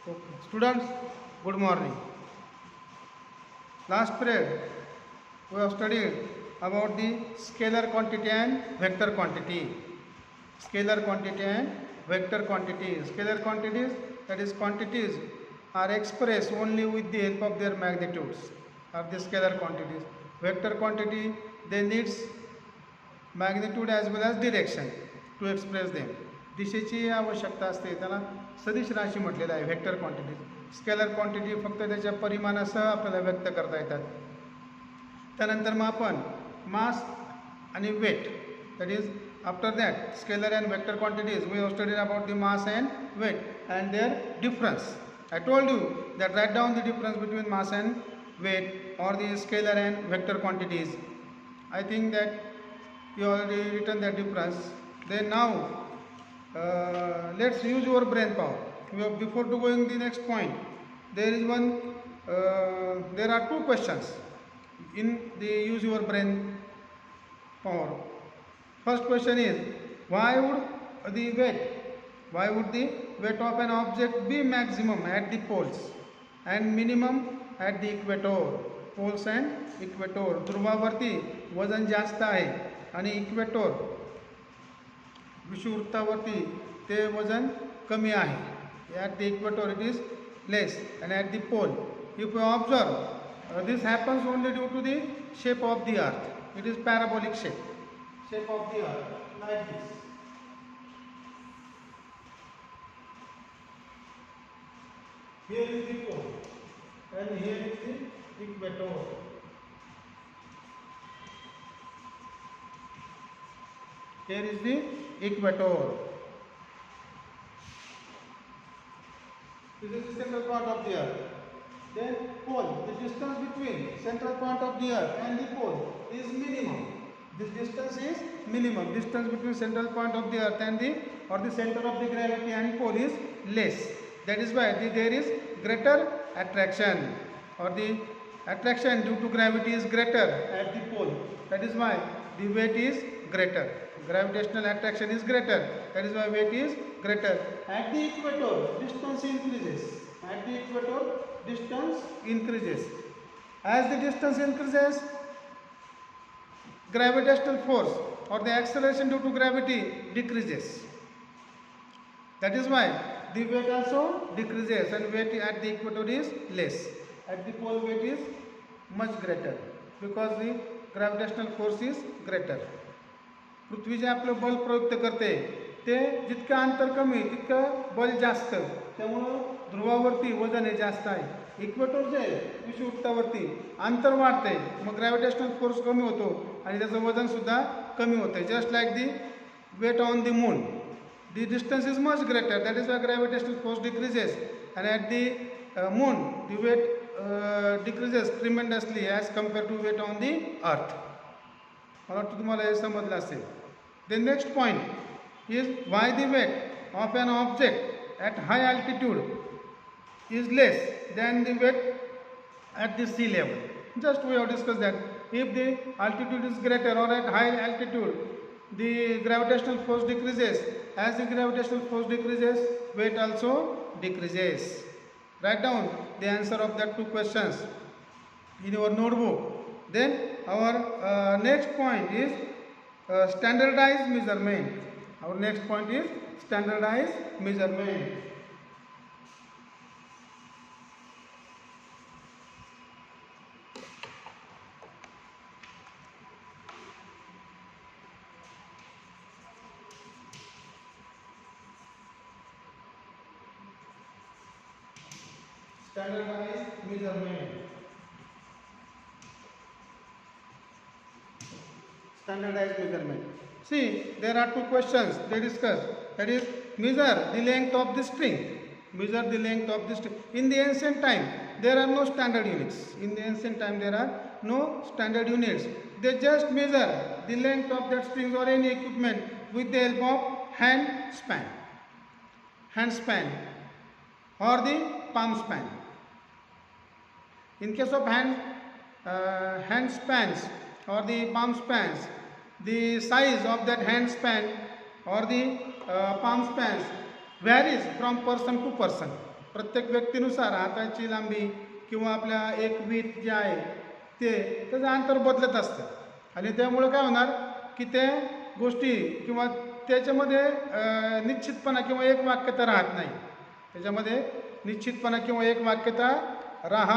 Okay. Students, good morning. Last period we have studied about the scalar quantity and vector quantity. Scalar quantity and vector quantity. Scalar quantities, that is quantities, are expressed only with the help of their magnitudes, are the scalar quantities. Vector quantity, they needs magnitude as well as direction to express them. दिशेची आवश्यकता असते, त्याला सदिश राशी म्हटलेलं आहे vector quantity. Scalar quantity फक्त त्याच्या परिमाणासह आपल्याला व्यक्त करता येतात. त्यानंतर मग आपण मास आणि weight, that is after that scalar and vector quantities we have studied about the mass and weight and their difference. I told you that write down the difference between mass and weight or the scalar and vector quantities. I think that you already written that difference. Then now let's use your brain power. Before to going the next point, there is one. There are two questions in the use your brain power. First question is, why would the weight of an object be maximum at the poles and minimum at the equator? Poles and equator, ध्रुवावरती वजन जास्त आहे आणि इक्वेटोर विषुवृत्तावरती ते वजन कमी आहे. At the equator it is less and at the pole if you observe this happens only due to the shape of the earth. It is parabolic shape of the earth like this. Here is the pole and here is the equator. Here is the equator. This is the central point of the earth. Then pole, the distance between central point of the earth and the pole is minimum. This distance is minimum. Distance between central point of the earth and the center of the gravity and pole is less. That is why there is greater attraction, or the attraction due to gravity is greater at the pole. That is why the weight is greater. Gravitational attraction is greater. That is why weight is greater. At the equator, distance increases. At the equator, distance increases. As the distance increases, gravitational force or the acceleration due to gravity decreases. That is why the weight also decreases and weight at the equator is less. At the pole weight is much greater because the gravitational force is greater. पृथ्वी जे आपलं बल प्रयुक्त करते ते जितकं अंतर कमी तितकं बल जास्त, त्यामुळं ध्रुवावरती वजन हे जास्त आहे. इक्वेटर जे विषुवृत्तावरती अंतर वाढते, मग ग्रॅव्हिटेशनल फोर्स कमी होतो आणि त्याचं वजन सुद्धा कमी होते. Just like the weight on the moon, the distance is much greater. That is why gravitational force decreases, and at the moon the weight decreases tremendously as compared to weight on the earth. मला वाटतं तुम्हाला हे समजलं असेल. The next point is why the weight of an object at high altitude is less than the weight at the sea level. Just we have discussed that if the altitude is greater or at high altitude, the gravitational force decreases. As the gravitational force decreases, weight also decreases. Write down the answer of that two questions in your notebook. Then our next point is standardized measurement. Our next point is standardized measurement. Standardized measurement. Standardized measurement. See, there are two questions they discuss. That is, measure the length of the string. Measure the length of the string. In the ancient time, there are no standard units. In the ancient time, there are no standard units. They just measure the length of that string or any equipment with the help of hand span, or the palm span. In case of hand spans or the palm spans, the size of that hand span or the palm spans varies from person to person. प्रत्येक व्यक्तीनुसार हाताची लांबी किंवा आपल्या एक wheat जे आहे ते त्याचं अंतर बदलत असतं आणि त्यामुळं काय होणार की त्या गोष्टी किंवा त्याच्यामध्ये निश्चितपणा किंवा एक वाक्यता राहत नाही, त्याच्यामध्ये निश्चितपणा किंवा एक वाक्यता राहत